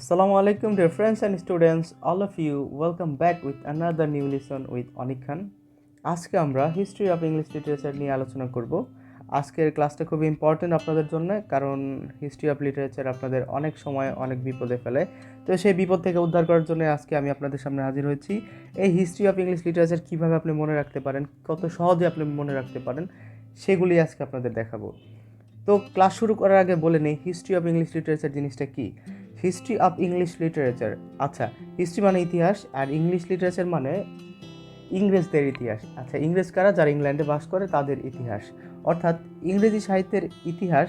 Assalamu alaikum, dear friends and students, all of you. Welcome back with another new lesson with অনিক খান। আজকে আমরা history of English literature নিয়ে আলোচনা করব। আজকের ক্লাসটা খুবই ইম্পর্টেন্ট আপনাদের জন্য, কারণ হিস্ট্রি অফ লিটারেচার আপনাদের অনেক সময় অনেক বিপদে ফেলে। তো সেই বিপদ থেকে উদ্ধার করার জন্য আজকে আমি আপনাদের সামনে হাজির হয়েছি। এই হিস্ট্রি অফ ইংলিশ লিটারেচার কীভাবে আপনি মনে রাখতে পারেন, কত সহজে আপনি মনে রাখতে পারেন, সেগুলি আজকে আপনাদের দেখাবো। তো ক্লাস শুরু করার আগে বলে নিই, হিস্ট্রি অফ ইংলিশ লিটারেচার জিনিসটা কী। হিস্ট্রি অফ ইংলিশ লিটারেচার, আচ্ছা, হিস্ট্রি মানে ইতিহাস, আর ইংলিশ লিটারেচার মানে ইংরেজদের ইতিহাস। আচ্ছা, ইংরেজ কারা? যারা ইংল্যান্ডে বাস করে তাদের ইতিহাস, অর্থাৎ ইংরেজি সাহিত্যের ইতিহাস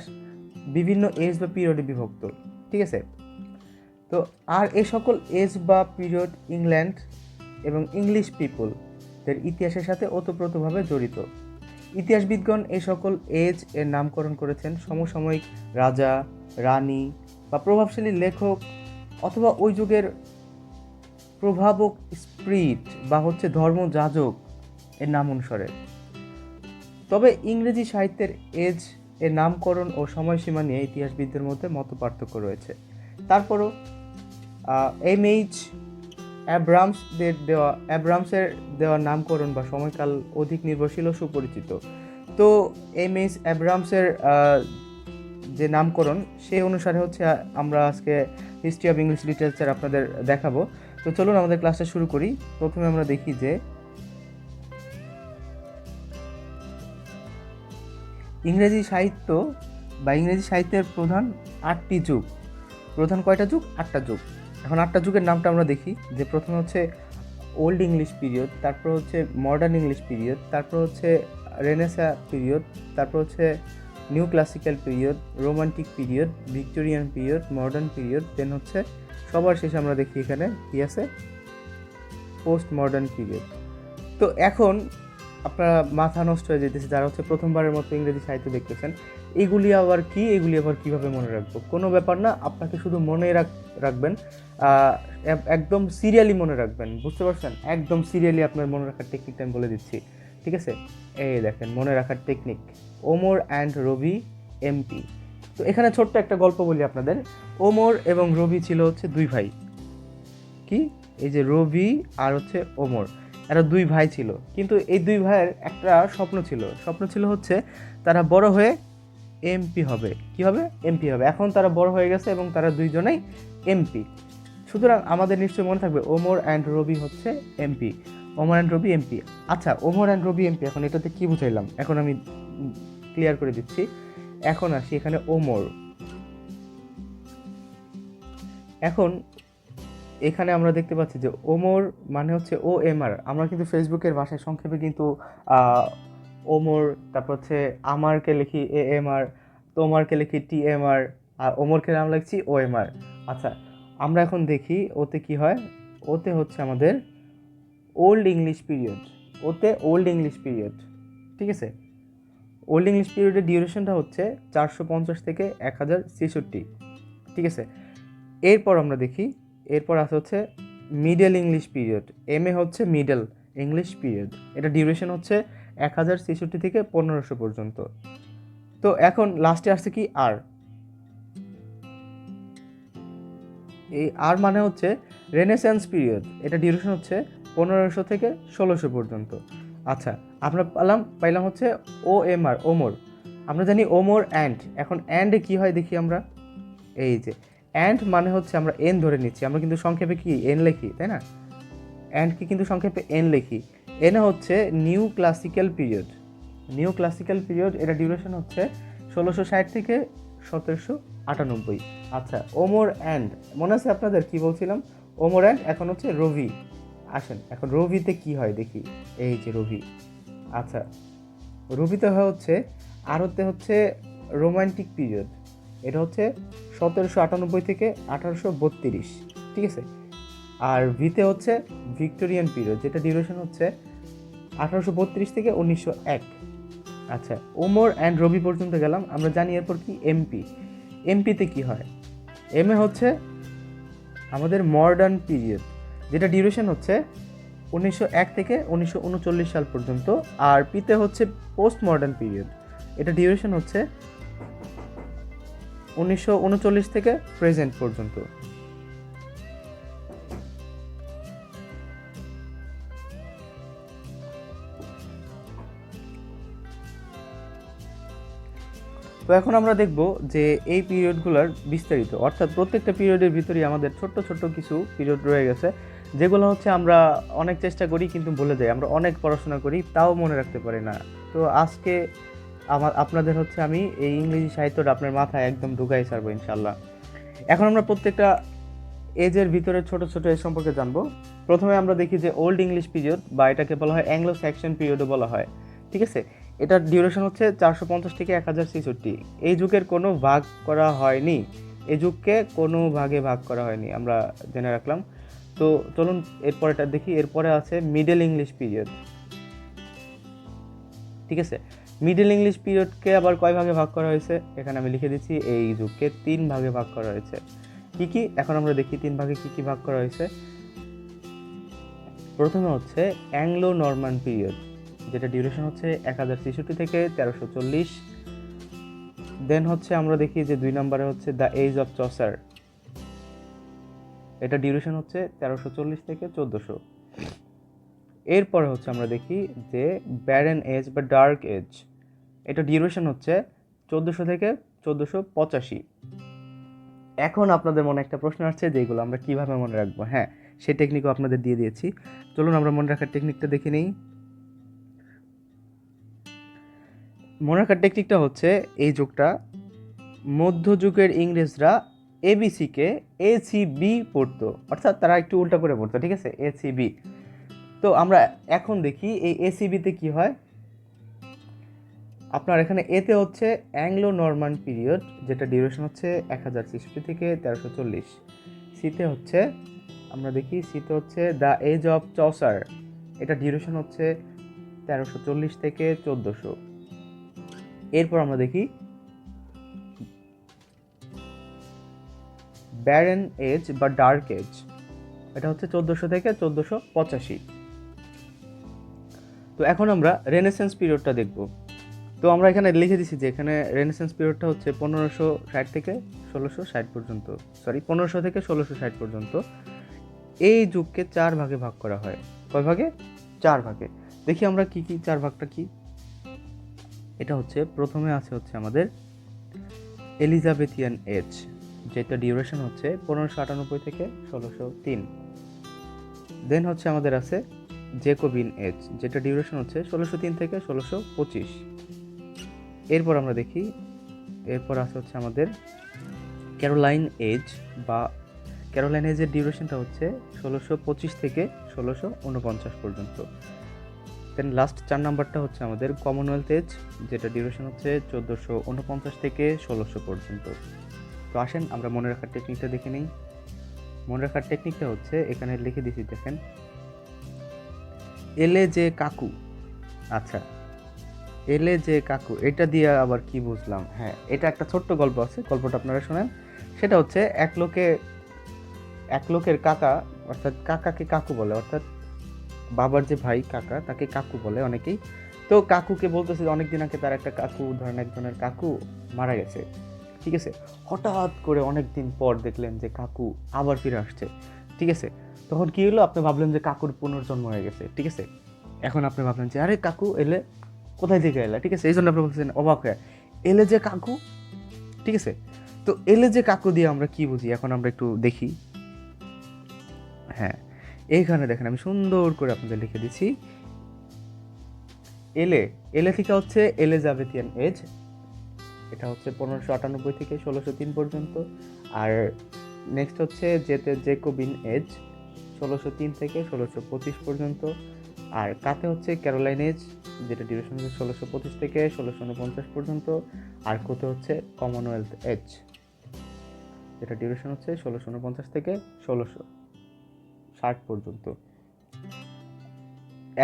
বিভিন্ন এজ বা পিরিয়ডে বিভক্ত, ঠিক আছে। তো আর এই সকল এজ বা পিরিয়ড ইংল্যান্ড এবং ইংলিশ পিপলদের ইতিহাসের সাথে ওতপ্রোতভাবে জড়িত। ইতিহাসবিদগণ এই সকল এজ এর নামকরণ করেছেন সমসাময়িক রাজা, রানী বা প্রভাবশালী লেখক অথবা ওই যুগের প্রভাবক স্পিরিট বা ধর্মযাজক এর নাম অনুসারে। তবে ইংরেজি সাহিত্যের এজ এর নামকরণ ও সময়সীমা নিয়ে ইতিহাসবিদদের মধ্যে মতপার্থক্য রয়েছে। তারপরও এমএইচ অ্যাব্রামসের দেওয়া নামকরণ বা সময়কাল অধিক নির্ভরশীল ও সুপরিচিত। তো এমএইচ অ্যাব্রামসের যে নামকরণ সেই অনুসারে আমরা আজকে হিস্ট্রি অফ ইংলিশ লিটারেচার আপনাদের দেখাবো। তো চলুন আমাদের ক্লাসটা শুরু করি। প্রথমে আমরা দেখি যে ইংরেজি সাহিত্য বা ইংরেজি সাহিত্যের প্রধান 8টি যুগ। প্রধান কয়টা যুগ? 8টা যুগ। এখন 8টা যুগের নামটা আমরা দেখি। যে প্রথমে ওল্ড ইংলিশ পিরিয়ড, তারপর মডার্ন ইংলিশ পিরিয়ড, তারপর রেনেসা পিরিয়ড, তারপর new classical period, romantic period, Victorian period, modern period, then সবার শেষে আমরা দেখি এখানে কি আছে, পোস্ট মডার্ন পিরিয়ড। তো এখন আপনারা মাথা নষ্ট হয়ে যেতেছে যারা প্রথমবারের মতো ইংরেজি সাহিত্য দেখতেছেন, এগুলি আবার কীভাবে মনে রাখবো? কোনো ব্যাপার না, আপনাকে শুধু মনে রাখবেন, একদম সিরিয়ালি মনে রাখবেন, বুঝতে পারছেন? একদম সিরিয়ালি আপনার মনে রাখার টেকনিকটা আমি বলে দিচ্ছি, ঠিক আছে? এই দেখেন মনে রাখার technique, Omar and Rabi MP. তো এখানে ছোট্ট একটা গল্প বলি আপনাদের। ওমর এবং রবি ছিল দুই ভাই। কি? এই যে রবি আর ওমর, এরা দুই ভাই ছিল। কিন্তু এই দুই ভাইয়ের একটা স্বপ্ন ছিল তারা বড় হয়ে এমপি হবে। কি হবে? এমপি হবে। এখন তারা বড় হয়ে গেছে এবং তারা দুইজনেই এমপি। সুতরাং আমাদের নিশ্চয়ই মনে থাকবে Omar and Rabi MP. Omar and Rabi MP. আচ্ছা, ওমর অ্যান্ড রবি এমপি, এখন এটাতে কি বুঝাইলাম এখন আমি ক্লিয়ার করে দিচ্ছি। এখন আসি এখানে ওমর। এখন এখানে আমরা দেখতে পাচ্ছি যে ওমর মানে ও এম আর। আমরা কিন্তু ফেসবুকের ভাষায় সংক্ষেপে কিন্তু ওমর, তারপর আমারকে লিখি এ এম আর, তোমারকে লিখি টি এম আর, আর ওমরকে নাম লিখছি ও এম আর। আচ্ছা, আমরা এখন দেখি ওতে কি হয়। ওতে আমাদের old English period. Old English period, ঠিক আছে। ওল্ড ইংলিশ পিরিয়ডের ডিউরেশনটা 450 থেকে 1066, ঠিক আছে। এরপর আমরা দেখি, এরপর আছে Middle English period. M A Middle English period, এটা ডিউরেশন 1066 থেকে 1500 পর্যন্ত। তো এখন লাস্টে আসছে কি আর। এই আর মানে রেনেসান্স পিরিয়ড, এটা ডিউরেশন 1500 থেকে 1600 পর্যন্ত। আচ্ছা, আমরা পাইলাম ও এম আর, ওমর। আমরা জানি ওমর অ্যান্ড। এখন অ্যান্ডে কি হয় দেখি আমরা। এই যে অ্যান্ড মানে আমরা এন ধরে নিচ্ছি, আমরা কিন্তু সংক্ষেপে কি এন লিখি, তাই না? অ্যান্ডকে কিন্তু সংক্ষেপে এন লিখি। এনে new classical period. New classical period, এটা ডিউরেশন 1660 থেকে 1798। আচ্ছা, ওমর অ্যান্ড, মনে আছে আপনাদের কি বলছিলাম? ওমর অ্যান্ড। এখন রবি। আসেন এখন রবিতে কি হয় দেখি। এই যে রবি। আচ্ছা, রবিতে আর রোমান্টিক পিরিয়ড। এটা 1798 থেকে 1832, ঠিক আছে। আর ভিতে ভিক্টোরিয়ান পিরিয়ড, যেটা ডিউরেশন 1832 থেকে 1901। আচ্ছা, ওমর অ্যান্ড রবি পর্যন্ত গেলাম। আমরা জানি এরপর কি এমপি। এমপিতে কি হয়? এম এ আমাদের মডার্ন পিরিয়ড, যেটা ডিউরেশন 1901 থেকে 1939 সাল পর্যন্ত। আর পিতে পোস্ট মডার্ন পিরিয়ড, এটা ডিউরেশন 1939 থেকে প্রেজেন্ট পর্যন্ত। এখন আমরা দেখব যে এই পিরিয়ডগুলোর বিস্তারিত, অর্থাৎ প্রত্যেকটা পিরিয়ডের ভিতরেই আমাদের ছোট্ট ছোট্ট কিছু পিরিয়ড রয়ে গেছে, যেগুলো হচ্ছে আমরা অনেক চেষ্টা করি কিন্তু ভুলে যাই। আমরা অনেক পড়াশোনা করি তাও মনে রাখতে পারি না। তো আজকে আপনাদের হচ্ছে আমি এই ইংরেজি সাহিত্যটা আপনার মাথায় একদম ঢুকাই ছাড়বো ইনশাল্লাহ। এখন আমরা প্রত্যেকটা এজের ভিতরে ছোট ছোট এজ সম্পর্কে জানবো। প্রথমে আমরা দেখি যে ওল্ড ইংলিশ পিরিয়ড, বা এটাকে বলা হয় অ্যাংলো স্যাকশন পিরিয়ডও বলা হয়, ঠিক আছে। এটার ডিউরেশন হচ্ছে 450 থেকে 1066। এই যুগের কোনো ভাগ করা হয়নি, এই যুগকে কোনো ভাগে ভাগ করা হয়নি, আমরা জেনে রাখলাম। তো চলুন এরপরেটা দেখি। এরপরে আছে মিডল ইংলিশ পিরিয়ড, ঠিক আছে। মিডল ইংলিশ পিরিয়ডকে আবার কয় ভাগে ভাগ করা হয়েছে, এখানে আমি লিখে দিচ্ছি এই যুগকে 3 ভাগে ভাগ করা হয়েছে। কি কি এখন আমরা দেখি 3 ভাগে কি কি ভাগ করা হয়েছে। প্রথমে হচ্ছে অ্যাংলো নরমান পিরিয়ড, যেটা ডিউরেশন হচ্ছে 1066 থেকে 1340। দেন হচ্ছে আমরা দেখি যে 2 নম্বরে হচ্ছে দ্য এজ অফ চসার, এটা ডিউরেশন হচ্ছে 1340 থেকে 1400। এরপরে হচ্ছে আমরা দেখি যে ব্যারেন এজ বা ডার্ক এজ, এটা ডিউরেশন হচ্ছে 1400 থেকে 1485। এখন আপনাদের মনে একটা প্রশ্ন আসছে যে এগুলো আমরা কিভাবে মনে রাখবো। হ্যাঁ, সেই টেকনিকও আপনাদের দিয়ে দিয়েছি। চলুন আমরা মনে রাখার টেকনিকটা দেখে নিই। মনে রাখার টেকনিকটা হচ্ছে এই যুগটা মধ্যযুগের ইংরেজরা এবিসিকে এসিবি পড়তো, অর্থাৎ তারা একটু উল্টা করে পড়তো, ঠিক আছে, এসিবি। তো আমরা এখন দেখি এই এসিবিতে কি হয়। আপনার এখানে এতে হচ্ছে অ্যাংলো নরমান পিরিয়ড, যেটা ডিউরেশন হচ্ছে 1066 থেকে 1340। সিতে হচ্ছে আমরা দেখি সিতে হচ্ছে দ্য এজ অফ চসার, এটা ডিউরেশন হচ্ছে 1340 থেকে 1400। এরপর আমরা দেখি ব্যারেন এজ বা ডার্ক এজ, এটা হচ্ছে 1400 থেকে 1485। তো এখন আমরা রেনেসান্স পিরিয়ডটা দেখব। তো আমরা এখানে লিখে দিচ্ছি যে এখানে রেনেসান্স পিরিয়ডটা হচ্ছে 1560 থেকে 1660 পর্যন্ত, 1500 থেকে 1660 পর্যন্ত। এই যুগকে 4 ভাগে ভাগ করা হয়। কয় ভাগে? 4 ভাগে। দেখি আমরা কি কি 4 ভাগটা কি। এটা হচ্ছে প্রথমে আছে হচ্ছে আমাদের এলিজাবেথিয়ান এজ, যেটা ডিউরেশন হচ্ছে 1598 থেকে 1603। দেন হচ্ছে আমাদের আছে জেকোবিন এজ, যেটা ডিউরেশন হচ্ছে 1603 থেকে 1625। এরপর আমরা দেখি এরপর আছে হচ্ছে আমাদের ক্যারোলাইন এজ, বা ক্যারোলাইন এজের ডিউরেশনটা হচ্ছে 1625 থেকে 1649 পর্যন্ত। দেন লাস্ট 4 নাম্বারটা হচ্ছে আমাদের কমনওয়েলথ এজ, যেটা ডিউরেশন হচ্ছে 1449 থেকে 1600 পর্যন্ত। তো আসেন আমরা মনে রাখার টেকনিকটা দেখে নিই। মনে রাখার টেকনিকটা হচ্ছে এখানে লিখে দিচ্ছি, দেখেন এলে যে কাকু। আচ্ছা, এলে যে কাকু, এটা দিয়ে আবার কি বুঝলাম? হ্যাঁ, এটা একটা ছোট্ট গল্প আছে, গল্পটা আপনারা শোনেন। সেটা হচ্ছে এক লোকের কাকা, অর্থাৎ কাকাকে কাকু বলে, অর্থাৎ বাবার যে ভাই কাকা তাকে কাকু বলে অনেকেই। তো কাকুকে বলতেছে অনেকদিন আগে তার একটা কাকু, ধরেন একজনের কাকু মারা গেছে, ঠিক আছে। হঠাৎ করে অনেকদিন পর দেখলেন যে কাকু আবার ফিরে আসছে, ঠিক আছে। তখন কি হলো, আপনি ভাবলেন যে কাকুর পুনর্জন্ম হয়ে গেছে, ঠিক আছে। এখন আপনি ভাবলেন যে আরে কাকু এলে, কোথায় থেকে এলে, ঠিক আছে। এই জন্য আপনি বলছেন অবাক হয়ে, এলে যে কাকু, ঠিক আছে। তো এলে যে কাকু দিয়ে আমরা কি বুঝি, এখন আমরা একটু দেখি। হ্যাঁ, এইখানে দেখেন আমি সুন্দর করে আপনাদের লিখে দিচ্ছি। এলে থেকে হচ্ছে এলিজাবেথিয়ান এজ, এটা হচ্ছে 1598 থেকে 1603 পর্যন্ত। আর নেক্সট হচ্ছে জেকোবিন এজ, 1603 থেকে 1625 পর্যন্ত। আর কাতে হচ্ছে ক্যারোলাইন এজ, যেটা ডিউরেশন হচ্ছে 1625 থেকে 1649 পর্যন্ত। আর কোতে হচ্ছে কমনওয়েলথ এজ, যেটা ডিউরেশন হচ্ছে 1649 থেকে 1660 পর্যন্ত।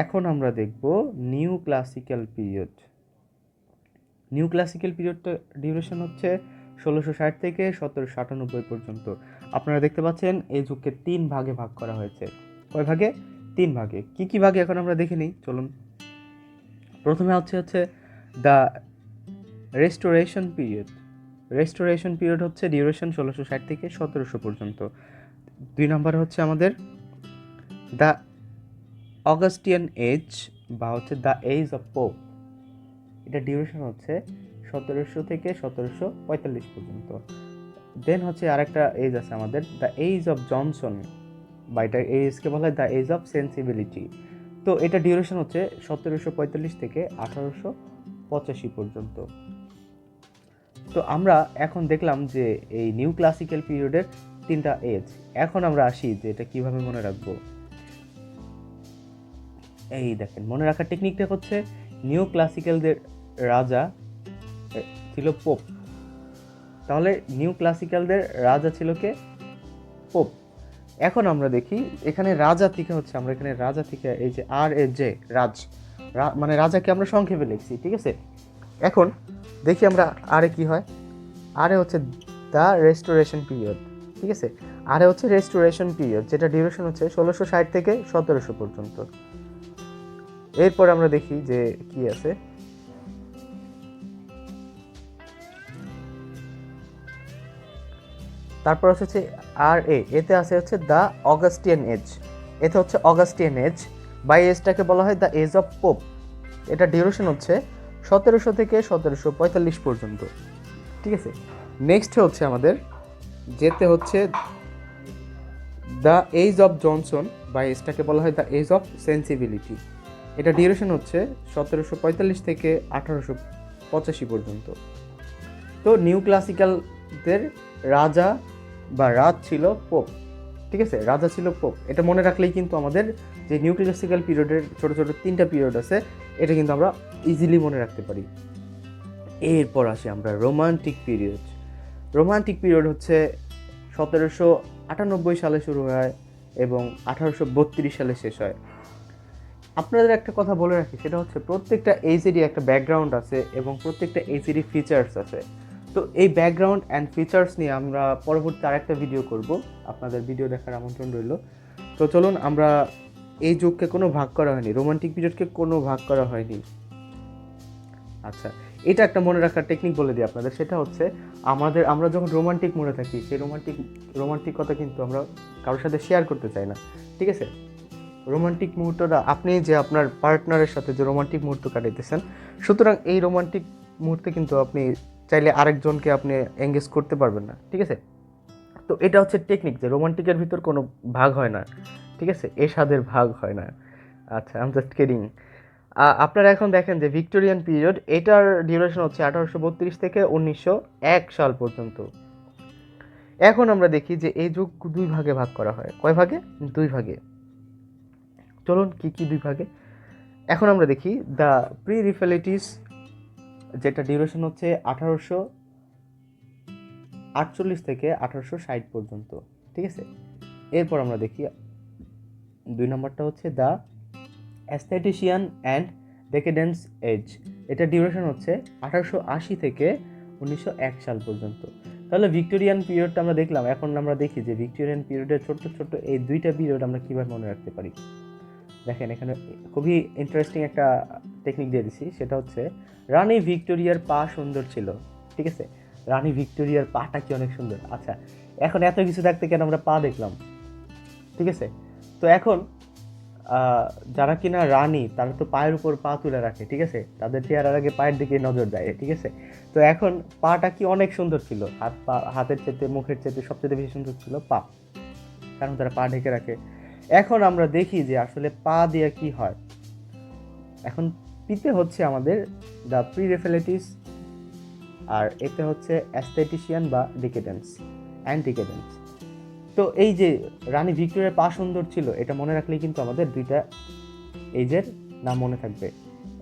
এখন আমরা দেখব new classical period. New classical পিরিয়ডটা ডিউরেশন হচ্ছে 1660 থেকে 1797 পর্যন্ত। আপনারা দেখতে পাচ্ছেন এই যুগকে 3 ভাগে ভাগ করা হয়েছে। কয় ভাগে? 3 ভাগে। কি কি ভাগে এখন আমরা দেখে নিই, চলুন। প্রথমে হচ্ছে the restoration period. Restoration period হচ্ছে ডিউরেশন 1660 থেকে 1700 পর্যন্ত। 2 নম্বরে হচ্ছে আমাদের দ্য অগাস্টিয়ান এজ, বা হচ্ছে দ্য এজ অফ পোপ, এটা ডিউরেশন হচ্ছে 1700 থেকে 1745 পর্যন্ত। দেন হচ্ছে আরেকটা এজ আছে আমাদের, দ্য এজ অফ জনসন, বা এটা এজকে বলা হয় দ্য এজ অফ সেন্সিবিলিটি। তো এটা ডিউরেশন হচ্ছে 1745 থেকে 1885 পর্যন্ত। তো আমরা এখন দেখলাম যে এই নিউ ক্লাসিক্যাল পিরিয়ডের 3টা এজ। এখন আমরা আসি যে এটা কিভাবে মনে রাখবো। এই দেখেন, মনে রাখার টেকনিকটা হচ্ছে নিউ ক্লাসিক্যালদের রাজা ছিল পোপ। তাহলে নিউ ক্লাসিক্যালদের রাজা ছিল কে? পোপ। এখন আমরা দেখি এখানে রাজা থেকে হচ্ছে, আমরা এখানে রাজা থেকে এই যে RAJ রাজ, মানে রাজাকে আমরা সংক্ষেপে লিখছি, ঠিক আছে। এখন দেখি আমরা আরে কি হয়। আরে হচ্ছে দ্য রেস্টোরেশন পিরিয়ড, ঠিক আছে। আরে হচ্ছে রেস্টোরেশন পিরিয়ড, যেটা ডিউরেশন হচ্ছে 1660 থেকে 1700 পর্যন্ত। এরপর আমরা দেখি যে কি আছে। তারপর হচ্ছে এতে আছে হচ্ছে দ্য অগাস্টিয়ান এজ। এতে হচ্ছে অগাস্টিয়ান এজ, বাই এজটাকে বলা হয় দ্য এজ অফ পোপ। এটা ডিউরেশন হচ্ছে 1700 থেকে 1745 পর্যন্ত, ঠিক আছে। নেক্সট হচ্ছে আমাদের যেতে হচ্ছে the age of Johnson, by এজটাকে বলা হয় দ্য এজ অফ সেন্সিবিলিটি। এটা ডিউরেশন হচ্ছে 1745 থেকে 1885 পর্যন্ত। তো নিউ ক্লাসিক্যালদের রাজা বা রাজ ছিল পোপ, ঠিক আছে। রাজা ছিল পোপ, এটা মনে রাখলেই কিন্তু আমাদের যে নিউ ক্লাসিক্যাল পিরিয়ডের ছোট ছোট 3টা পিরিয়ড আছে, এটা কিন্তু আমরা ইজিলি মনে রাখতে পারি। এরপর আসি আমরা রোমান্টিক পিরিয়ড। রোমান্টিক পিরিয়ড হচ্ছে 1798 সালে শুরু হয় এবং 1832 সালে শেষ হয়। আপনাদের একটা কথা বলে রাখি, সেটা হচ্ছে প্রত্যেকটা এজেরই একটা ব্যাকগ্রাউন্ড আছে এবং প্রত্যেকটা এজেরই ফিচার্স আছে। তো এই ব্যাকগ্রাউন্ড অ্যান্ড ফিচার্স নিয়ে আমরা পরবর্তী আরেকটা ভিডিও করব, আপনাদের ভিডিও দেখার আমন্ত্রণ রইল। তো চলুন, আমরা এই যুগকে কোনো ভাগ করা হয়নি, রোমান্টিক পিরিয়ডকে কোনো ভাগ করা হয়নি। আচ্ছা, এটা একটা মনে রাখার টেকনিক বলে দিই আপনাদের, সেটা হচ্ছে আমরা যখন রোমান্টিক মোডে থাকি, সেই রোমান্টিকতা কিন্তু আমরা কারোর সাথে শেয়ার করতে চাই না, ঠিক আছে। রোমান্টিক মুহূর্তটা আপনি যে আপনার পার্টনারের সাথে যে রোমান্টিক মুহূর্ত কাটাইতেছেন, সুতরাং এই রোমান্টিক মুহূর্তে কিন্তু আপনি চাইলে আরেকজনকে আপনি এঙ্গেজ করতে পারবেন না, ঠিক আছে। তো এটা হচ্ছে টেকনিক, যে রোমান্টিকের ভিতর কোনো ভাগ হয় না, ঠিক আছে, এরশাদের ভাগ হয় না। আচ্ছা, আই এম জাস্ট কিডিং। আপনারা এখন দেখেন যে ভিক্টোরিয়ান পিরিয়ড, এটার ডিউরেশন হচ্ছে 1832 থেকে 1901 সাল পর্যন্ত। এখন আমরা দেখি যে এই যুগ 2 ভাগে ভাগ করা হয়। কয় ভাগে? 2 ভাগে। চলুন, কি কি 2 ভাগে। এখন আমরা দেখি দ্য প্রি রিফেলেটিস, যেটা ডিউরেশন হচ্ছে 1848 থেকে 1860 পর্যন্ত, ঠিক আছে। এরপর আমরা দেখি 2 নম্বরটা হচ্ছে দ্য অ্যাস্থেটিশিয়ান অ্যান্ড ডেকেডেন্স এজ। এটা ডিউরেশন হচ্ছে 1880 থেকে 1901 সাল পর্যন্ত। তাহলে ভিক্টোরিয়ান পিরিয়ডটা আমরা দেখলাম। এখন আমরা দেখি যে ভিক্টোরিয়ান পিরিয়ডের ছোট্ট ছোট্ট এই 2টা পিরিয়ড আমরা কীভাবে মনে রাখতে পারি। দেখেন, এখানে খুবই ইন্টারেস্টিং একটা টেকনিক দিয়ে দিছি, সেটা হচ্ছে রানী ভিক্টোরিয়ার পা সুন্দর ছিল, ঠিক আছে। রানী ভিক্টোরিয়ার পাটা কি অনেক সুন্দর। আচ্ছা, এখন এত কিছু থাকতে কেন আমরা পা দেখলাম, ঠিক আছে। তো এখন যারা কিনা রানী, তারা তো পায়ের উপর পা তুলে রাখে, ঠিক আছে, তাদের চেহারার আগে পায়ের দিকে নজর দেয়, ঠিক আছে। তো এখন পাটা কি অনেক সুন্দর ছিল, হাতের চেয়ে মুখের চেয়ে সবচেয়ে বেশি সুন্দর ছিল পা, কারণ তারা পা ঢেকে রাখে। এখন আমরা দেখি যে আসলে পা দিয়ে কি হয়। এখন পিতে হচ্ছে আমাদের দ্য প্রি রেফেলেটিস, আর এতে হচ্ছে অ্যাস্থেটিশিয়ান বা ডিকেডেন্স অ্যান্ড ডিকেডেন্স। তো এই যে রানী ভিক্টোরিয়ার পা সুন্দর ছিল, এটা মনে রাখলেই কিন্তু আমাদের 2টা এজের নাম মনে থাকবে।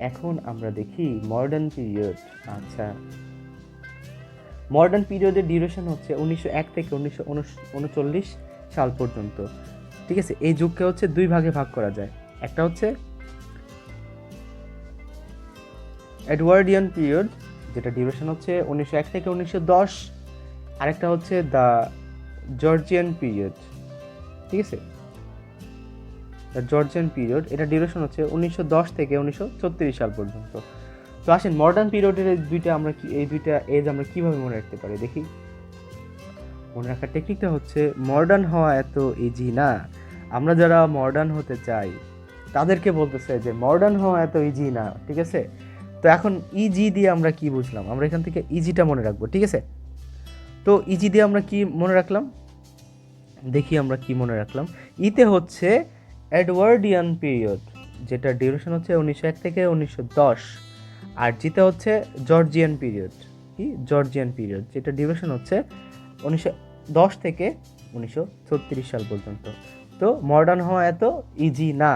এখন আমরা দেখি মডার্ন পিরিয়ড। আচ্ছা, মডার্ন পিরিয়ডের ডিউরেশন হচ্ছে 1901 থেকে 1939 সাল পর্যন্ত, ঠিক আছে। এই যুগকে হচ্ছে 2 ভাগে ভাগ করা যায়। একটা হচ্ছে এডওয়ার্ডিয়ান পিরিয়ড, যেটা ডিউরেশন হচ্ছে 1901 থেকে 1910। আরেকটা হচ্ছে দ্য জর্জিয়ান পিরিয়ড, ঠিক আছে। দ্য জর্জিয়ান পিরিয়ড, এটা ডিউরেশন হচ্ছে 1910 থেকে 1936 সাল পর্যন্ত। তো আসেন, মডার্ন পিরিয়ডের এই 2টা এজ আমরা কিভাবে মনে রাখতে পারি দেখি। মনে রাখার টেকনিকটা হচ্ছে মডার্ন হওয়া এত ইজি না। আমরা যারা মডার্ন হতে চাই তাদেরকে বলতেছে যে মডার্ন হওয়া এত ইজি না, ঠিক আছে। তো এখন ইজি দিয়ে আমরা কি বুঝলাম, আমরা এখান থেকে ইজিটা মনে রাখবো, ঠিক আছে। তো ইজি দিয়ে আমরা কি মনে রাখলাম, দেখি আমরা কি মনে রাখলাম। ইতে হচ্ছে এডওয়ার্ডিয়ান পিরিয়ড, যেটা ডিউরেশন হচ্ছে 1901 থেকে 1910। আর জিতে হচ্ছে জর্জিয়ান পিরিয়ড, কি জর্জিয়ান পিরিয়ড, যেটা ডিউরেশন হচ্ছে 1910 থেকে 1936 সাল পর্যন্ত। তো মডার্ন হওয়া এত ইজি না,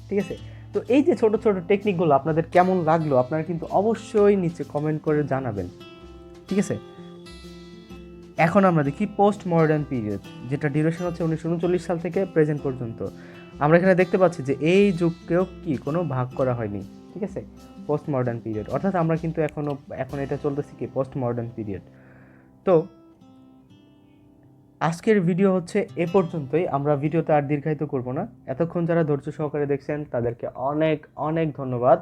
ঠিক আছে। তো এই যে ছোট ছোট টেকনিকগুলো আপনাদের কেমন লাগলো আপনারা কিন্তু অবশ্যই নিচে কমেন্ট করে জানাবেন, ঠিক আছে। এখন আমরা দেখি পোস্ট মডার্ন পিরিয়ড, যেটা ডিউরেশন হচ্ছে 1939 সাল থেকে প্রেজেন্ট পর্যন্ত। আমরা এখানে দেখতে পাচ্ছি যে এই যুগকেও কি কোনো ভাগ করা হয়নি, ঠিক আছে, পোস্ট মডার্ন পিরিয়ড, অর্থাৎ আমরা কিন্তু এখন এটা চলতেছি কি পোস্ট মডার্ন পিরিয়ড। তো আজকের ভিডিও হচ্ছে এ পর্যন্তই, আমরা ভিডিওতে আর দীর্ঘায়িত করব না। এতক্ষণ যারা ধৈর্য সহকারে দেখছেন তাদেরকে অনেক অনেক ধন্যবাদ।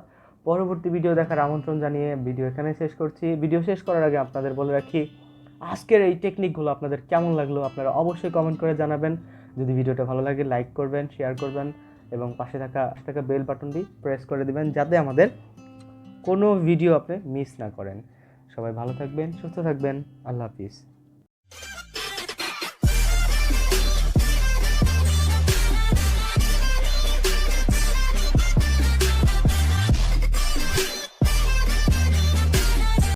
পরবর্তী ভিডিও দেখার আমন্ত্রণ জানিয়ে ভিডিও এখানে শেষ করছি। ভিডিও শেষ করার আগে আপনাদের বলে রাখি, আজকের এই টেকনিকগুলো আপনাদের কেমন লাগলো আপনারা অবশ্যই কমেন্ট করে জানাবেন। যদি ভিডিওটা ভালো লাগে লাইক করবেন, শেয়ার করবেন এবং পাশে থাকা বেল বাটনটি প্রেস করে দিবেন, যাতে আমাদের কোনো ভিডিও আপনি মিস না করেন। সবাই ভালো থাকবেন, সুস্থ থাকবেন, আল্লাহ হাফিজ।